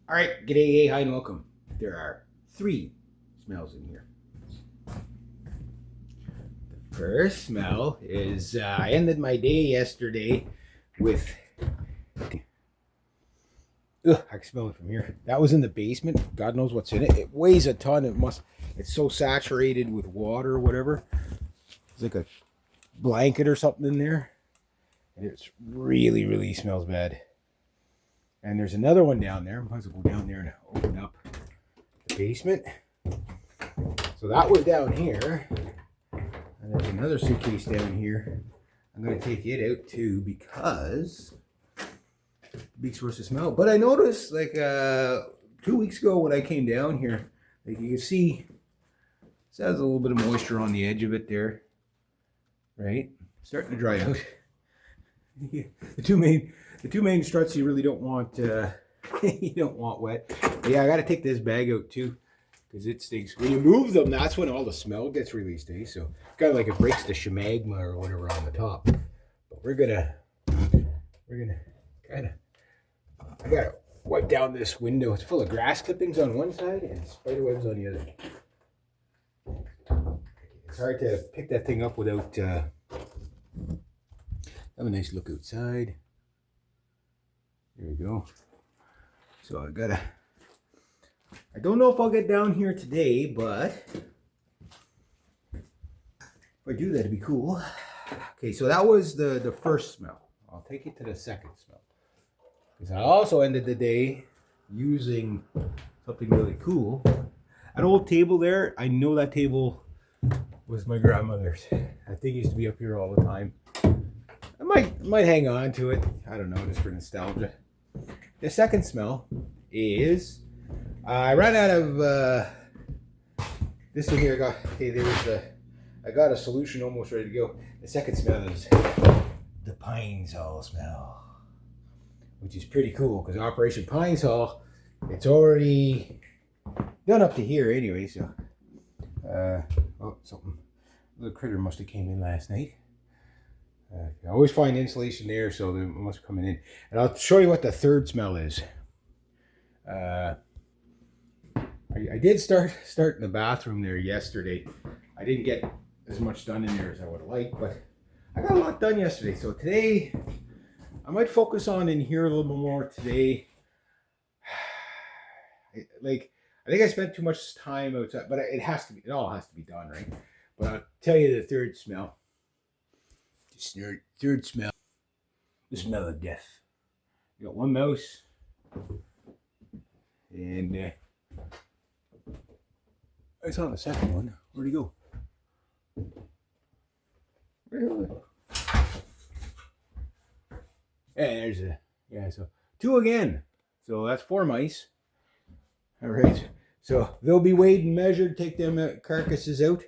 All right, g'day, hi, and welcome. There are three smells in here. The first smell is I ended my day yesterday with. Ugh, I can smell it from here. That was in the basement. God knows what's in it. It weighs a ton. It's so saturated with water or whatever. It's like a blanket or something in there. And it's really, really smells bad. And there's another one down there. I might as well go down there and open up the basement. So that was down here. And there's another suitcase down here. I'm going to take it out too because big source of smell. But I noticed like 2 weeks ago when I came down here, like you can see, this has a little bit of moisture on the edge of it there, right? Starting to dry out. The two main struts you really don't want you don't want wet. But yeah, I got to take this bag out too because it stinks. When you move them, that's when all the smell gets released, eh? So kind of like it breaks the shemagma or whatever on the top. But we're gonna kind of. I gotta wipe down this window. It's full of grass clippings on one side and spider webs on the other. It's hard to pick that thing up without. Have a nice look outside. There we go. So I don't know if I'll get down here today, but if I do, that'd be cool. Okay, so that was the first smell. I'll take you to the second smell. Because I also ended the day using something really cool. An old table there. I know that table was my grandmother's. That thing used to be up here all the time. I might hang on to it. I don't know, just for nostalgia. The second smell is I ran out of this one here. I got a solution almost ready to go. The second smell is the Pine Sol smell, which is pretty cool because Operation Pine Sol, it's already done up to here anyway. So, something. A little critter must have came in last night. I always find insulation there, so they must be coming in. And I'll show you what the third smell is. I did start in the bathroom there yesterday. I didn't get as much done in there as I would have liked, but I got a lot done yesterday. So today, I might focus on in here a little bit more today. I think I spent too much time outside, but it all has to be done, right? But I'll tell you the third smell. Third smell, the smell of death. You got one mouse, and I saw the second one. Where'd he go? Really? So 2 again. So that's 4 mice. All right. So they'll be weighed and measured. Take them carcasses out.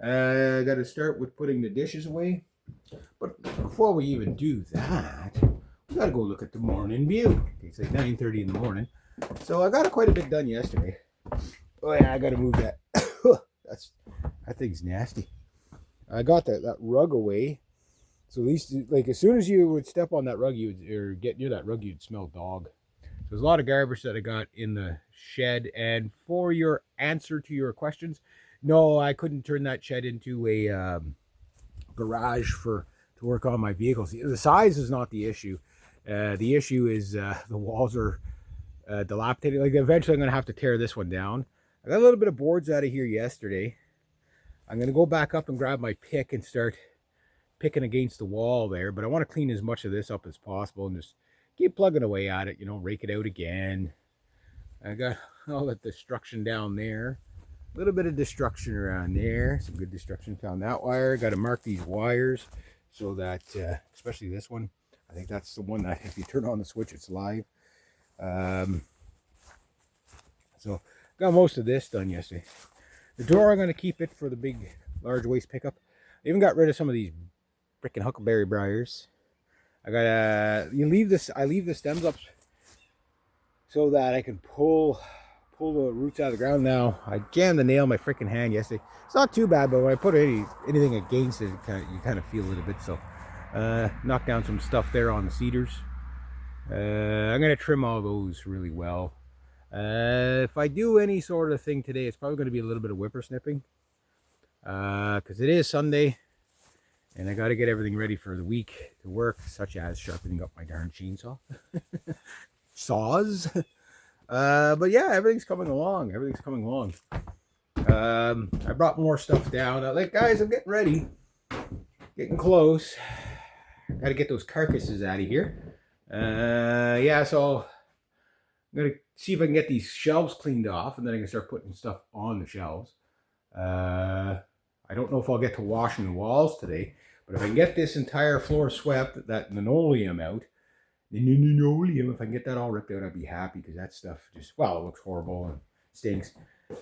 I got to start with putting the dishes away. But before we even do that, we gotta go look at the morning view. It's like 9:30 in the morning. So I got quite a bit done yesterday. Oh yeah, I gotta move that. That thing's nasty. I got that rug away. So at least, like, as soon as you would step on that rug, or get near that rug, you'd smell dog. So there's a lot of garbage that I got in the shed. And for your answer to your questions, no, I couldn't turn that shed into a garage to work on my vehicles. The size is not the issue. The issue is the walls are dilapidated. Like, eventually I'm going to have to tear this one down. I got a little bit of boards out of here yesterday. I'm going to go back up and grab my pick and start picking against the wall there, but I want to clean as much of this up as possible and just keep plugging away at it, rake it out again. I got all that destruction down there. A little bit of destruction around there. Some good destruction. Found that wire. Got to mark these wires so that, especially this one, I think that's the one that if you turn on the switch, it's live. So got most of this done yesterday. The door, I'm going to keep it for the big, large waste pickup. I even got rid of some of these freaking huckleberry briars. I leave the stems up so that I can pull the roots out of the ground. Now I jammed the nail in my freaking hand yesterday. It's not too bad, but when I put anything against it, you kind of feel a little bit. So knock down some stuff there on the cedars. I'm gonna trim all those really well. If I do any sort of thing today, it's probably going to be a little bit of whippersnipping. Because it is Sunday. And I got to get everything ready for the week to work, such as sharpening up my darn chainsaw. Saws. But yeah, everything's coming along. Everything's coming along. I brought more stuff down. Like, guys, I'm getting ready. Getting close. Got to get those carcasses out of here. Yeah, so I'm going to see if I can get these shelves cleaned off, and then I can start putting stuff on the shelves. I don't know if I'll get to washing the walls today, but if I can get this entire floor swept, that linoleum out, if I can get that all ripped out, I'd be happy, because that stuff just, well, it looks horrible and stinks.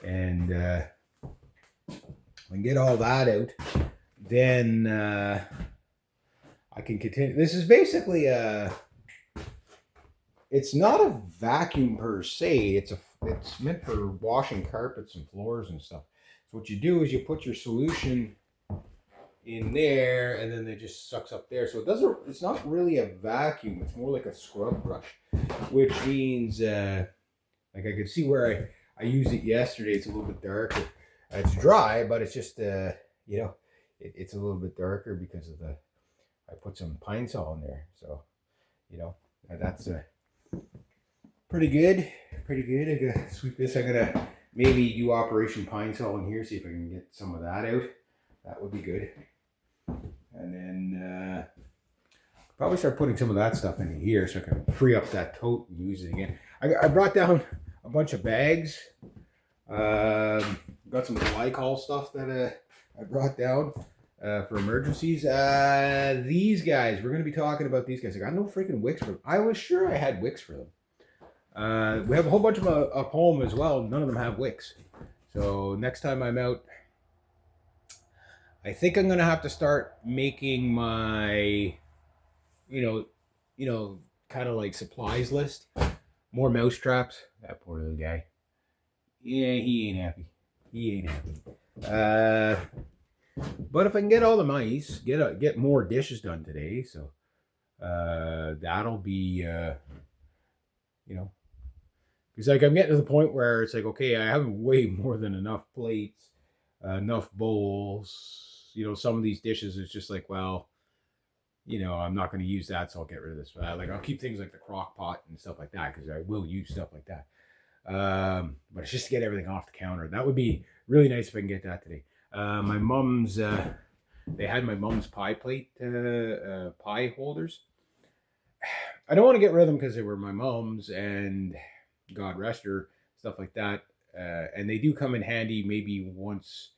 And if I can get all that out, then I can continue. This is basically it's not a vacuum per se. It's meant for washing carpets and floors and stuff. So what you do is you put your solution in there, and then it just sucks up there. So it's not really a vacuum. It's more like a scrub brush, which means like I could see where I used it yesterday. It's a little bit darker. It's dry, but it's just it's a little bit darker because of I put some Pine Sol in there. So that's pretty good. Pretty good. I gotta sweep this. I'm gonna maybe do Operation Pine Sol in here, see if I can get some of that out. That would be good. And then probably start putting some of that stuff in here so I can free up that tote and use it again. I brought down a bunch of bags. Got some glycol stuff that I brought down for emergencies. These guys, we're going to be talking about these guys. I got no freaking wicks for them. I was sure I had wicks for them. We have a whole bunch of them up home as well. None of them have wicks. So next time I'm out, I think I'm going to have to start making my, kind of like supplies list. More mouse traps. That poor little guy. Yeah, he ain't happy. He ain't happy. But if I can get all the mice, get more dishes done today, so that'll be, because like I'm getting to the point where it's like, okay, I have way more than enough plates, enough bowls. Some of these dishes is just like, well, I'm not going to use that, so I'll get rid of this. Like I'll keep things like the crock pot and stuff like that, because I will use stuff like that. But it's just to get everything off the counter. That would be really nice if I can get that today. My mom's, they had my mom's pie plate, pie holders. I don't want to get rid of them because they were my mom's, and God rest her, stuff like that. And they do come in handy maybe once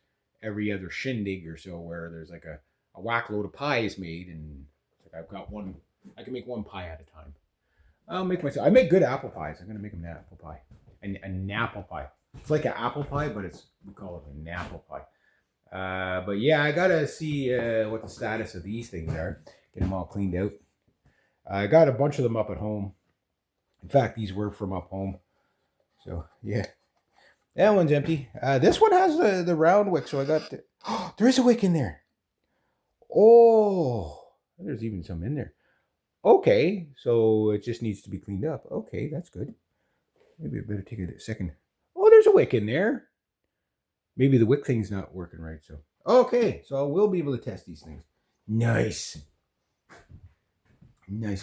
every other shindig or so, where there's like a whack load of pies made, and like I've got one, I can make one pie at a time. I make good apple pies. I'm going to make them an apple pie. An apple pie. It's like an apple pie, but we call it an apple pie. But yeah, I gotta see what the status of these things are. Get them all cleaned out. I got a bunch of them up at home. In fact, these were from up home. So yeah, that one's empty. This one has the round wick, so I got. There is a wick in there. Oh, there's even some in there. Okay, so it just needs to be cleaned up. Okay, that's good. Maybe I better take a second. Oh, there's a wick in there. Maybe the wick thing's not working right. So okay, so we'll be able to test these things. Nice.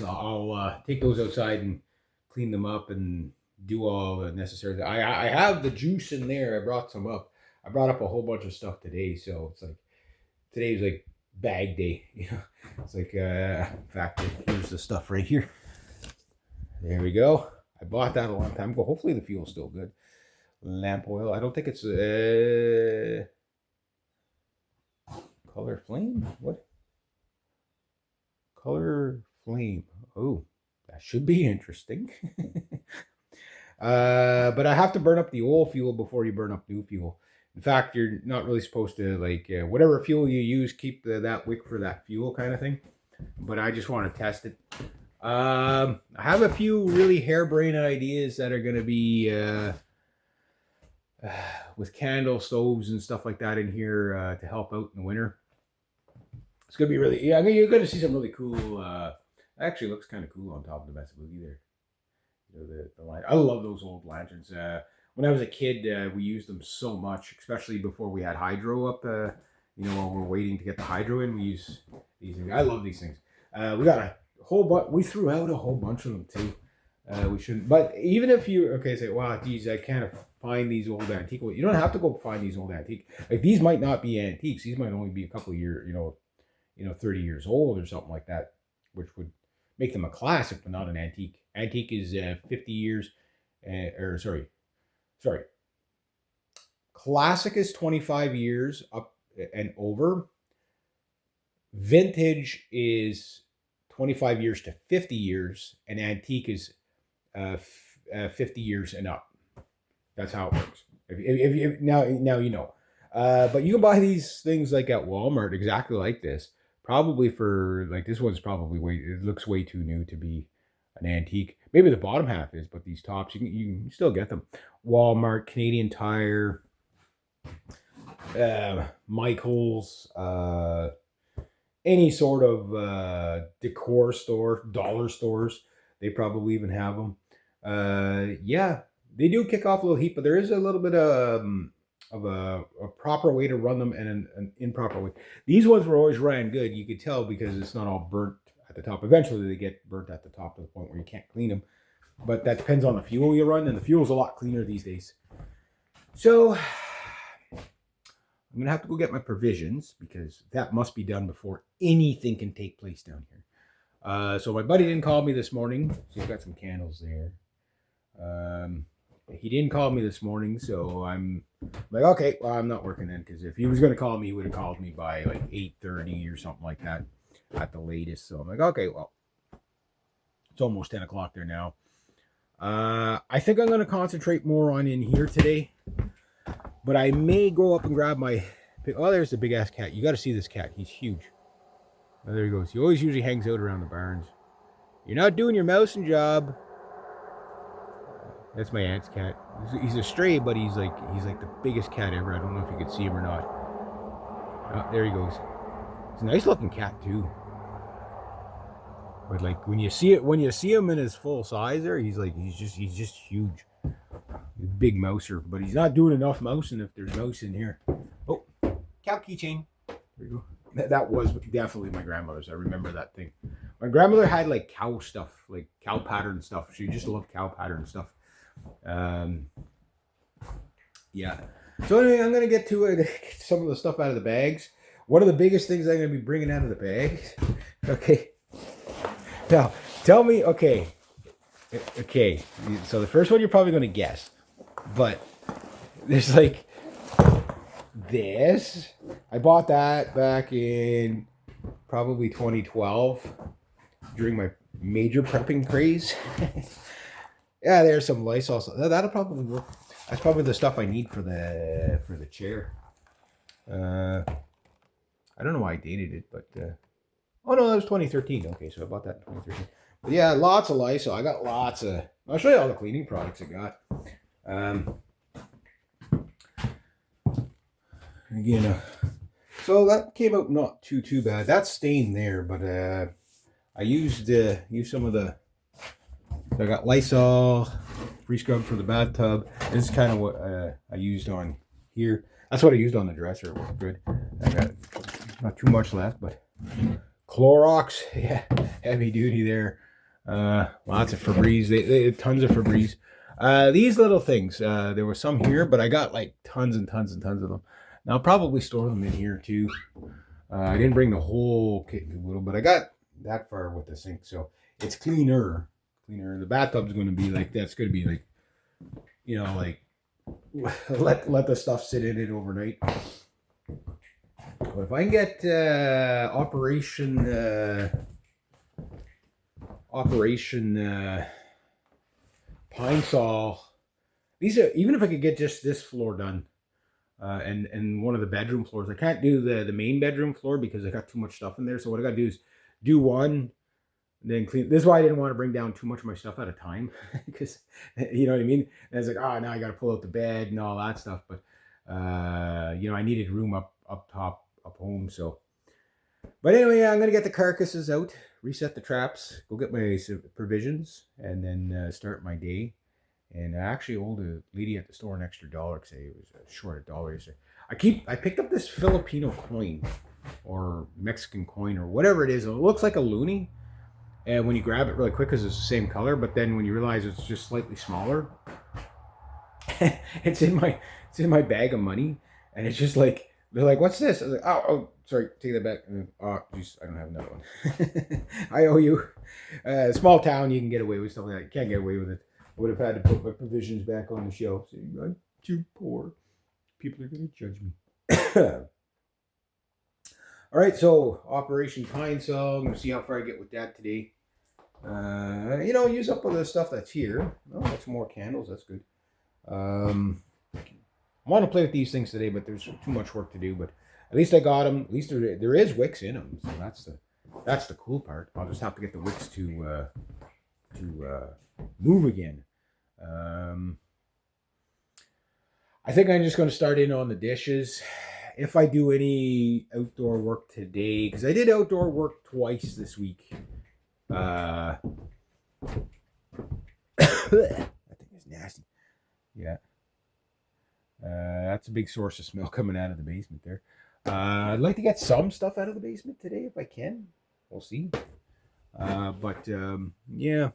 I'll take those outside and clean them up and do all the necessary. I have the juice in there. I brought some up. I brought up a whole bunch of stuff today, so it's like today's like bag day. It's like in fact, here's the stuff right here. There we go. I bought that a long time ago. Hopefully the fuel's still good. Lamp oil. I don't think it's color flame. What? Color flame. Oh, that should be interesting. But I have to burn up the old fuel before you burn up new fuel. In fact, you're not really supposed to, like, whatever fuel you use, keep that wick for that fuel kind of thing. But I just want to test it. I have a few really harebrained ideas that are going to be with candle stoves and stuff like that in here to help out in the winter. It's going to be really, yeah, I mean, you're going to see some really cool, actually looks kind of cool on top of the Mesa Boogie there. the line. I love those old lanterns. When I was a kid, we used them so much, especially before we had hydro up. While we're waiting to get the hydro in, we use these things. I love these things. We got a whole bunch. We threw out a whole bunch of them too. We shouldn't. But even if you say, "Wow, geez, I can't find these old antique," well, you don't have to go find these old antique. Like these might not be antiques. These might only be a couple of years, 30 years old or something like that, which would make them a classic, but not an antique. Antique is 50 years, sorry. Classic is 25 years up and over. Vintage is 25 years to 50 years, and antique is 50 years and up. That's how it works. If now you know. But you can buy these things like at Walmart, exactly like this. Probably for like this one's probably it looks way too new to be an antique. Maybe the bottom half is, but these tops you can still get them. Walmart, Canadian Tire, Michaels, any sort of decor store, dollar stores. They probably even have them. Yeah, they do kick off a little heat, but there is a little bit of a proper way to run them and an improper way. These ones were always ran good. You could tell because it's not all burnt at the top. Eventually, they get burnt at the top to the point where you can't clean them. But that depends on the fuel you run, and the fuel's a lot cleaner these days. So I'm gonna have to go get my provisions because that must be done before anything can take place down here. So my buddy didn't call me this morning. So he's got some candles there. He didn't call me this morning, so I'm like, okay, well, I'm not working then, because if he was going to call me, he would have called me by like 8:30 or something like that at the latest. So I'm like, okay, well, it's almost 10 o'clock there now. I think I'm going to concentrate more on in here today, but I may go up and grab my... Oh, there's the big-ass cat. You got to see this cat. He's huge. Oh, there he goes. He always usually hangs out around the barns. You're not doing your mousing job. That's my aunt's cat. He's a stray, but he's like the biggest cat ever. I don't know if you could see him or not. Oh, there he goes. He's a nice looking cat too. But like when you see him in his full size there, he's just huge. He's a big mouser, but he's not doing enough mousing if there's mouse in here. Oh, cow keychain. There you go. That was definitely my grandmother's. I remember that thing. My grandmother had like cow stuff, like cow pattern stuff. She just loved cow pattern stuff. Yeah. So anyway, I'm gonna get to some of the stuff out of the bags. One of the biggest things I'm gonna be bringing out of the bags. Okay. Now, tell me. Okay. So the first one you're probably gonna guess, but there's like this. I bought that back in probably 2012 during my major prepping craze. Yeah, there's some Lysol. That'll probably work. That's probably the stuff I need for the chair. I don't know why I dated it, but oh no, that was 2013. Okay, so I bought that in 2013. But yeah, lots of Lysol. I got lots of. I'll show you all the cleaning products I got. Again, so that came out not too bad. That's stained there, but I used some of the. So I got Lysol, free scrub for the bathtub. This is kind of what I used on here. That's what I used on the dresser. It was good. I got not too much left, but Clorox, yeah, heavy duty there. Lots of Febreze. They tons of Febreze. These little things. There was some here, but I got like tons and tons and tons of them. Now I'll probably store them in here too. I didn't bring the whole kit and caboodle, but I got that far with the sink, so it's cleaner. The bathtub's going to be like that's going to be like, like let the stuff sit in it overnight. But if I can get Operation Pine Sol, these are even if I could get just this floor done, and one of the bedroom floors. I can't do the main bedroom floor because I got too much stuff in there. So what I got to do is do one. Then clean. This is why I didn't want to bring down too much of my stuff at a time, because you know what I mean. And it's like, now I got to pull out the bed and all that stuff. But I needed room up top, up home. So But anyway, yeah, I'm gonna get the carcasses out, reset the traps, go get my provisions, and then start my day. And I actually owed a lady at the store an extra dollar because I was short a dollar yesterday. I picked up this Filipino coin or Mexican coin or whatever it is. It looks like a loonie, and when you grab it really quick, because it's the same color, but then when you realize it's just slightly smaller, it's in my bag of money, and it's just like they're like, "What's this?" I was like, "Oh, sorry, take that back." And, oh, geez, I don't have another one. I owe you. Small town, you can get away with stuff like that. You can't get away with it. I would have had to put my provisions back on the shelf. Saying, I'm too poor. People are going to judge me. All right, so Operation Pine Saw. I'm going to see how far I get with that today. Use up all the stuff that's here. Oh, that's more candles. That's good. I want to play with these things today, but there's too much work to do. But at least I got them. At least there is wicks in them, so that's the cool part. I'll just have to get the wicks to move again. I think I'm just going to start in on the dishes. If I do any outdoor work today, because I did outdoor work twice this week. That thing is nasty. Yeah. That's a big source of smell coming out of the basement there. I'd like to get some stuff out of the basement today if I can. We'll see. Yeah.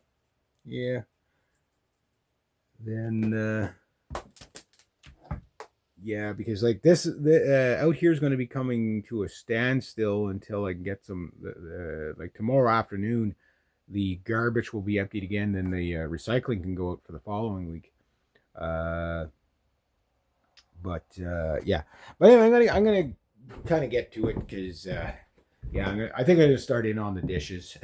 Then, yeah, because like this, out here is going to be coming to a standstill until I can get some. Like tomorrow afternoon, the garbage will be emptied again. Then the recycling can go out for the following week. Yeah. But anyway, I'm gonna kind of get to it because I think I'm gonna start in on the dishes.